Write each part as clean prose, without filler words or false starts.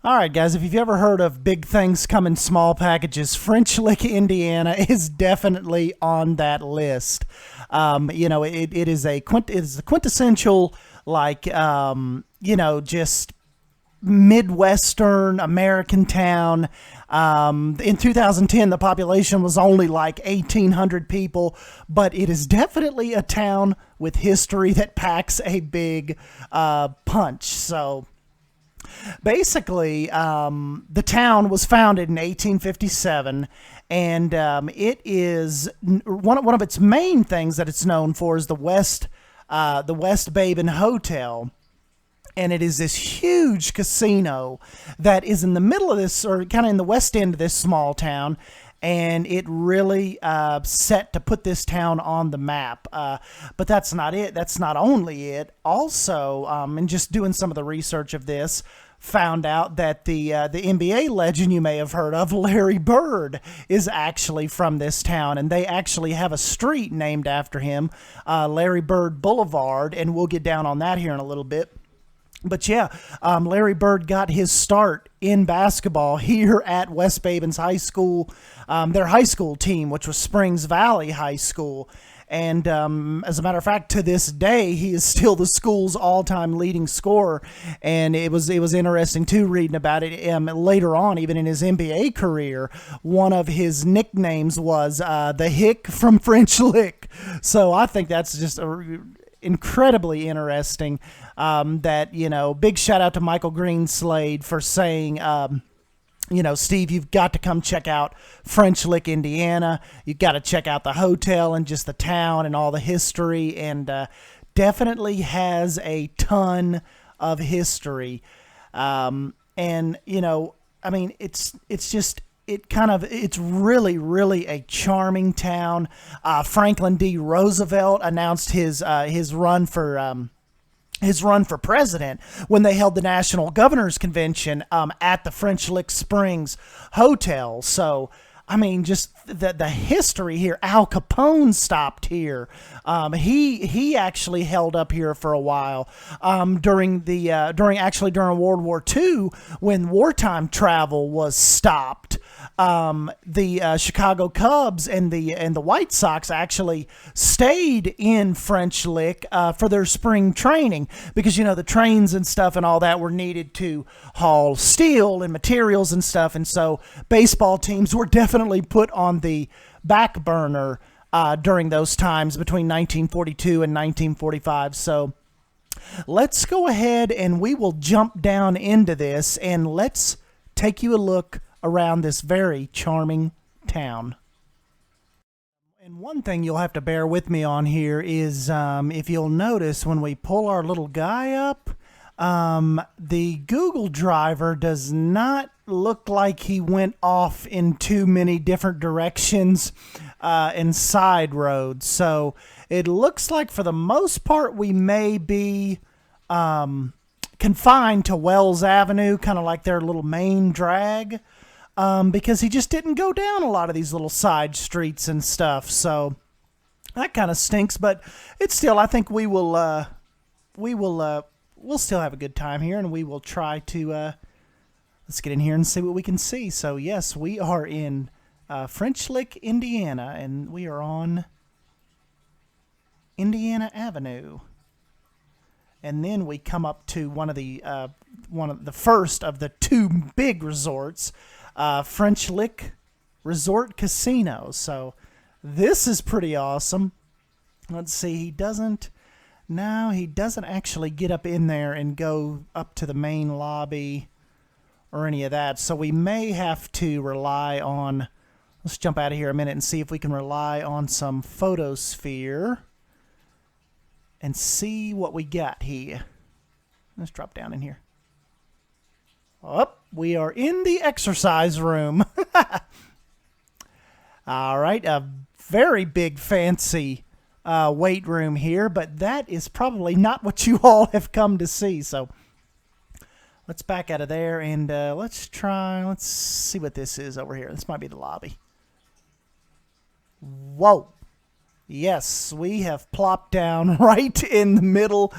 All right, guys, if you've ever heard of big things come in small packages, French Lick, Indiana is definitely on that list. It is a quintessential, just Midwestern American town. In 2010, the population was only like 1,800 people, but it is definitely a town with history that packs a big punch. So basically, the town was founded in 1857, and it is one of its main things that it's known for is the West Baden Hotel. And it is this huge casino that is in the middle of this, or kind of in the west end of this small town, and it really set to put this town on the map. But that's not it. That's not only it. Also, and just doing some of the research of this, found out that the NBA legend you may have heard of, Larry Bird, is actually from this town, and they actually have a street named after him, Larry Bird Boulevard, and we'll get down on that here in a little bit. But yeah, Larry Bird got his start in basketball here at West Baden's high school, their high school team, which was Springs Valley High School. And as a matter of fact, to this day, he is still the school's all-time leading scorer. And it was interesting, too, reading about it later on, even in his NBA career. One of his nicknames was the Hick from French Lick. So I think that's just incredibly interesting. Big shout out to Michael Greenslade for saying, Steve, you've got to come check out French Lick, Indiana. You've got to check out the hotel and just the town and all the history, and definitely has a ton of history. It's really, really a charming town. Franklin D. Roosevelt announced his run for president when they held the National Governors Convention at the French Lick Springs Hotel. So, just the history here. Al Capone stopped here. He actually held up here for a while during World War II when wartime travel was stopped. The Chicago Cubs and the White Sox actually stayed in French Lick for their spring training because, the trains and stuff and all that were needed to haul steel and materials and stuff. And so baseball teams were definitely put on the back burner during those times between 1942 and 1945. So let's go ahead and we will jump down into this and let's take you a look around this very charming town. And one thing you'll have to bear with me on here is if you'll notice when we pull our little guy up, the Google driver does not look like he went off in too many different directions and side roads. So it looks like for the most part we may be confined to Wells Avenue, kind of like their little main drag. Because he just didn't go down a lot of these little side streets and stuff. So that kind of stinks, but it's still, I think we'll still have a good time here, and we will try to, let's get in here and see what we can see. So yes, we are in French Lick, Indiana, and we are on Indiana Avenue. And then we come up to one of the first of the two big resorts, French Lick Resort Casino. So this is pretty awesome. Let's see, he doesn't actually get up in there and go up to the main lobby or any of that. So we may have to rely on, let's jump out of here a minute and see if we can rely on some photosphere and see what we got here. Let's drop down in here. Oh, we are in the exercise room. All right, a very big, fancy weight room here, but that is probably not what you all have come to see. So let's back out of there and let's see what this is over here. This might be the lobby. Whoa. Yes, we have plopped down right in the middle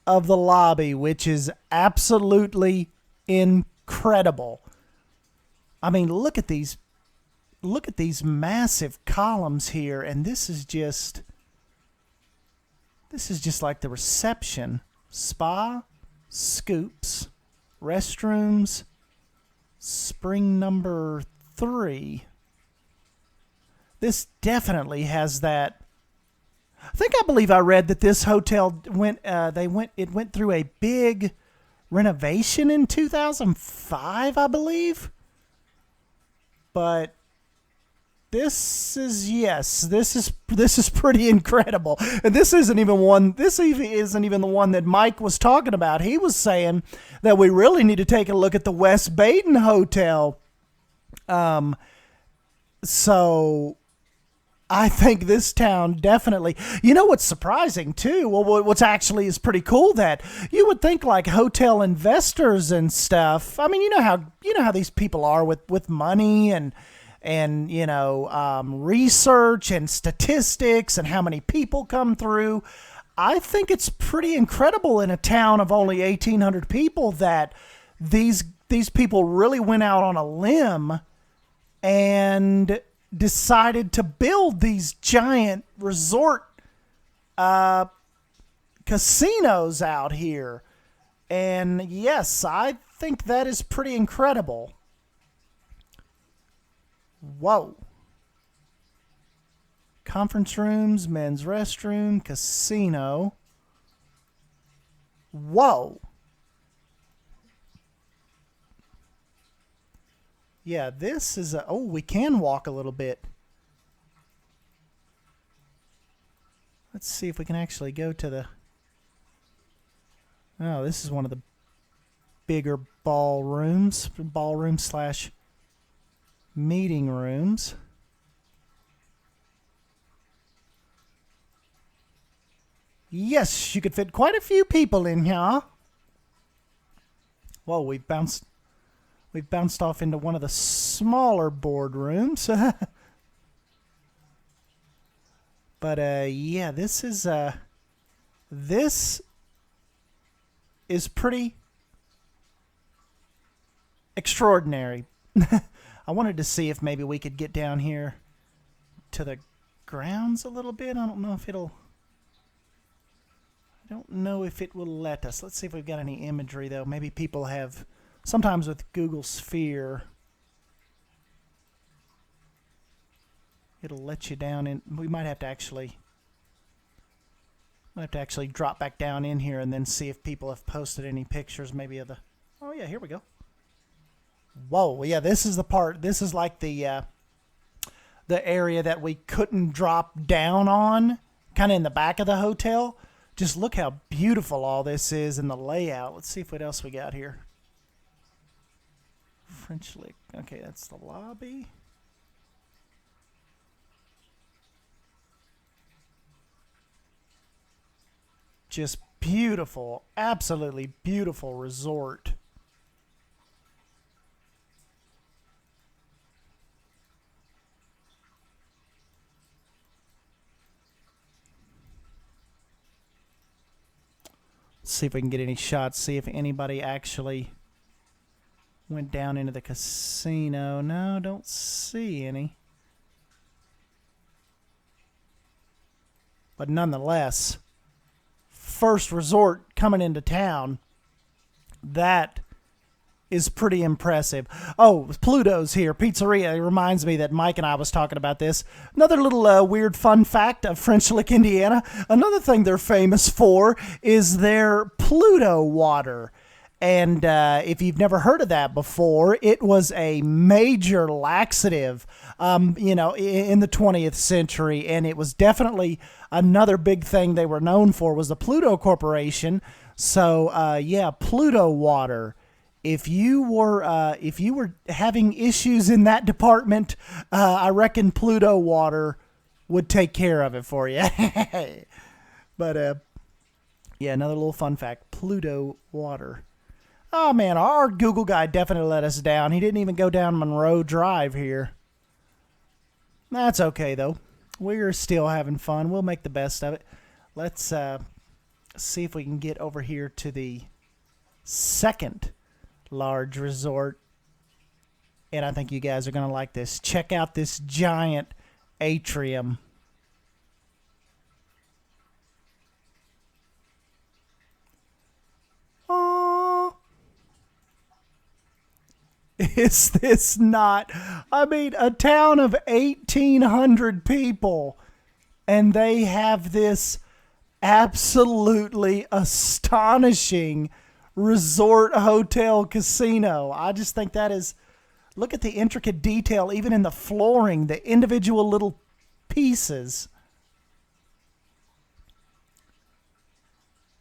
of the lobby, which is absolutely incredible. incredible. I mean, look at these massive columns here, and this is just like the reception. Spa, scoops, restrooms, spring number 3. This definitely has that. I believe I read that this hotel went through a big renovation in 2005, I believe. But this is pretty incredible. And this isn't even the one that Mike was talking about. He was saying that we really need to take a look at the West Baden Hotel. So I think this town definitely. You know what's surprising too? Well, what's actually is pretty cool, that you would think like hotel investors and stuff. I mean, you know how these people are with money and research and statistics and how many people come through. I think it's pretty incredible in a town of only 1,800 people that these people really went out on a limb and decided to build these giant resort casinos out here. And yes, I think that is pretty incredible. Whoa. Conference rooms, men's restroom, casino. Whoa. Yeah, this is we can walk a little bit. Let's see if we can actually go to the. Oh, this is one of the bigger ballroom slash meeting rooms. Yes, you could fit quite a few people in here. Whoa, we've bounced off into one of the smaller boardrooms. But yeah, this is pretty extraordinary. I wanted to see if maybe we could get down here to the grounds a little bit. I don't know if it will let us. Let's see if we've got any imagery, though. Maybe people have. Sometimes with Google Sphere, it'll let you down in. We might have to actually drop back down in here and then see if people have posted any pictures, maybe of the. Oh yeah, here we go. Whoa, yeah, this is the part. This is like the area that we couldn't drop down on, kind of in the back of the hotel. Just look how beautiful all this is in the layout. Let's see what else we got here. French Lick. Okay, that's the lobby. Just beautiful, absolutely beautiful resort. Let's see if we can get any shots, see if anybody actually went down into the casino. No, don't see any. But nonetheless, first resort coming into town, that is pretty impressive. Oh, Pluto's here. Pizzeria. It reminds me that Mike and I was talking about this. Another little weird fun fact of French Lick, Indiana. Another thing they're famous for is their Pluto water. And if you've never heard of that before, it was a major laxative, in the 20th century. And it was definitely another big thing they were known for was the Pluto Corporation. So, yeah, Pluto water. If you were having issues in that department, I reckon Pluto water would take care of it for you. But, yeah, another little fun fact, Pluto water. Oh, man, our Google guy definitely let us down. He didn't even go down Monroe Drive here. That's okay, though. We're still having fun. We'll make the best of it. Let's see if we can get over here to the second large resort. And I think you guys are going to like this. Check out this giant atrium. Oh, is this not? I mean, a town of 1,800 people, and they have this absolutely astonishing resort hotel casino. I just think that is, look at the intricate detail even in the flooring, the individual little pieces.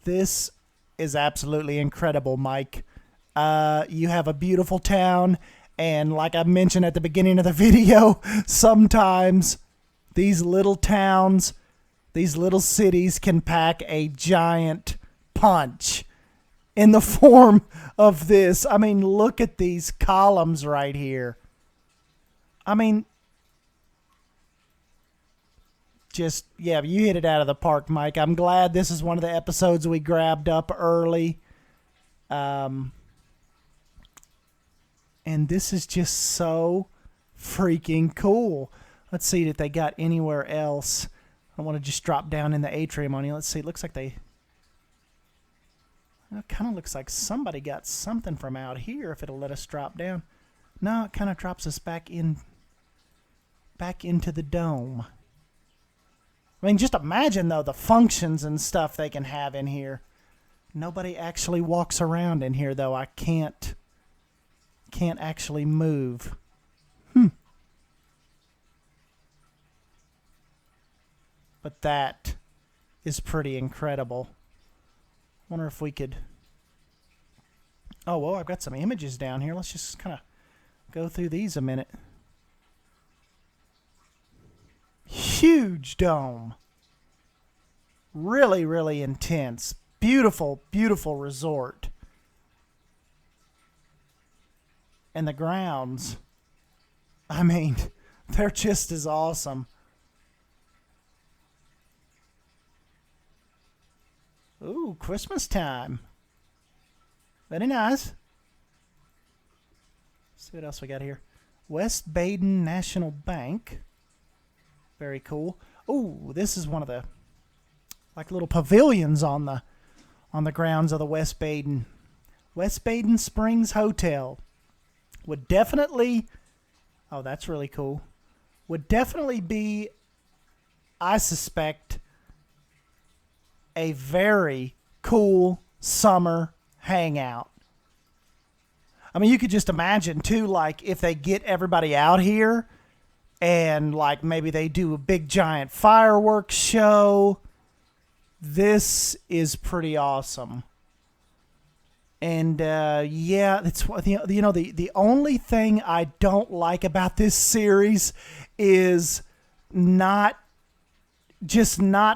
This is absolutely incredible, Mike. You have a beautiful town, and like I mentioned at the beginning of the video, sometimes these little towns, these little cities can pack a giant punch in the form of this. I mean, look at these columns right here. I mean, just, yeah, you hit it out of the park, Mike. I'm glad this is one of the episodes we grabbed up early. And this is just so freaking cool. Let's see if they got anywhere else. I want to just drop down in the atrium on you. Let's see. It looks like they... It kind of looks like somebody got something from out here, if it'll let us drop down. No, it kind of drops us back into the dome. I mean, just imagine, though, the functions and stuff they can have in here. Nobody actually walks around in here, though. I can't actually move. But that is pretty incredible. Wonder if we could... Oh, well, I've got some images down here. Let's just kind of go through these a minute. Huge dome. Really, really intense. Beautiful, beautiful resort. And the grounds, I mean, they're just as awesome. Ooh, Christmas time. Very nice. Let's see what else we got here. West Baden National Bank. Very cool. Ooh, this is one of the like little pavilions on the grounds of the West Baden Springs Hotel. Would definitely, oh, that's really cool. Would definitely be, I suspect, a very cool summer hangout. I mean, you could just imagine, too, like, if they get everybody out here and, like, maybe they do a big, giant fireworks show. This is pretty awesome. And, yeah, it's, you know, the only thing I don't like about this series is not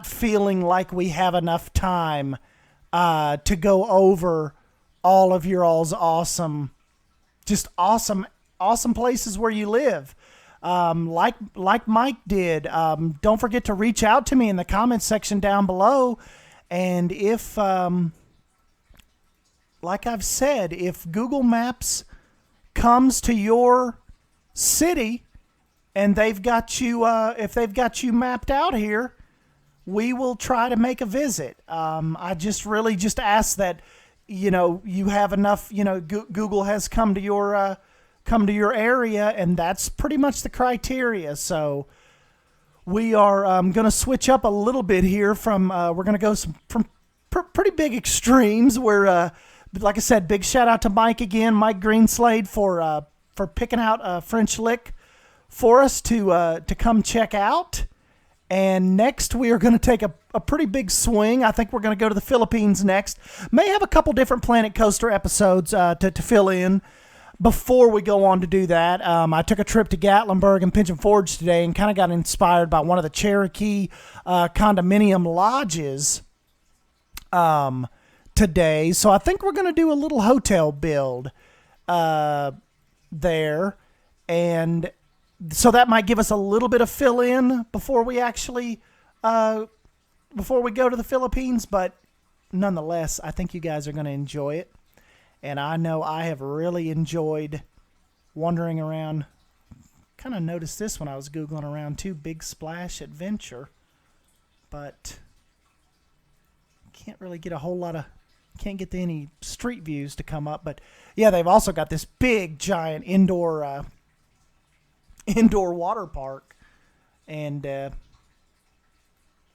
feeling like we have enough time to go over all of your all's awesome places where you live. Like Mike did. Don't forget to reach out to me in the comments section down below. And if, like I've said, if Google Maps comes to your city and they've got you, if they've got you mapped out here, we will try to make a visit. I just really just ask that, you know, you have enough, you know, Google has come to your area, and that's pretty much the criteria. So we are going to switch up a little bit here from, we're going to go from pretty big extremes where, like I said, big shout out to Mike again, Mike Greenslade, for picking out a French Lick for us to come check out. And next we are going to take a pretty big swing. I think we're going to go to the Philippines next. May have a couple different Planet Coaster episodes to fill in before we go on to do that. I took a trip to Gatlinburg and Pigeon Forge today and kind of got inspired by one of the Cherokee condominium lodges today. So I think we're going to do a little hotel build there. And so that might give us a little bit of fill-in before we actually, before we go to the Philippines. But nonetheless, I think you guys are going to enjoy it. and I know I have really enjoyed wandering around. Kind of noticed this when I was Googling around too, Big Splash Adventure, but can't really get a whole lot of, can't get any street views to come up. But yeah, they've also got this big giant indoor water park, and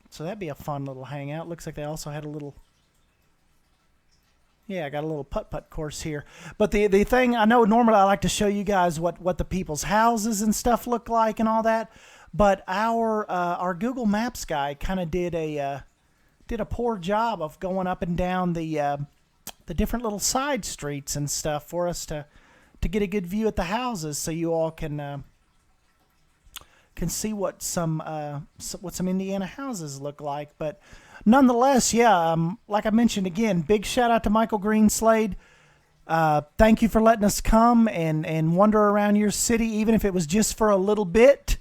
so that'd be a fun little hangout. Looks like they also had a little, yeah, I got a little putt-putt course here. But the thing, I know normally I like to show you guys what the people's houses and stuff look like and all that, but our Google Maps guy kind of did a poor job of going up and down the different little side streets and stuff for us to get a good view at the houses, so you all can see what some Indiana houses look like. But nonetheless, yeah, like I mentioned again, big shout out to Michael Greenslade. Thank you for letting us come and wander around your city, even if it was just for a little bit.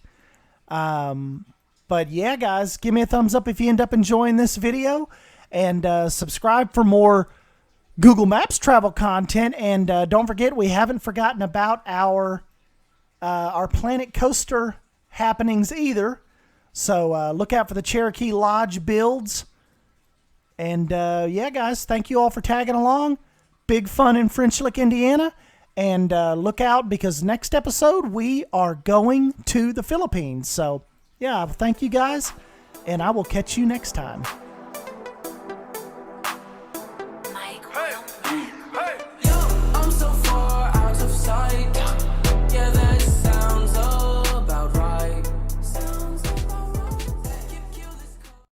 But yeah, guys, give me a thumbs up if you end up enjoying this video, and subscribe for more Google Maps travel content. And don't forget, we haven't forgotten about our Planet Coaster happenings either. So look out for the Cherokee Lodge builds. And yeah, guys, thank you all for tagging along. Big fun in French Lick, Indiana. And look out, because next episode we are going to the Philippines. So yeah, thank you guys, and I will catch you next time.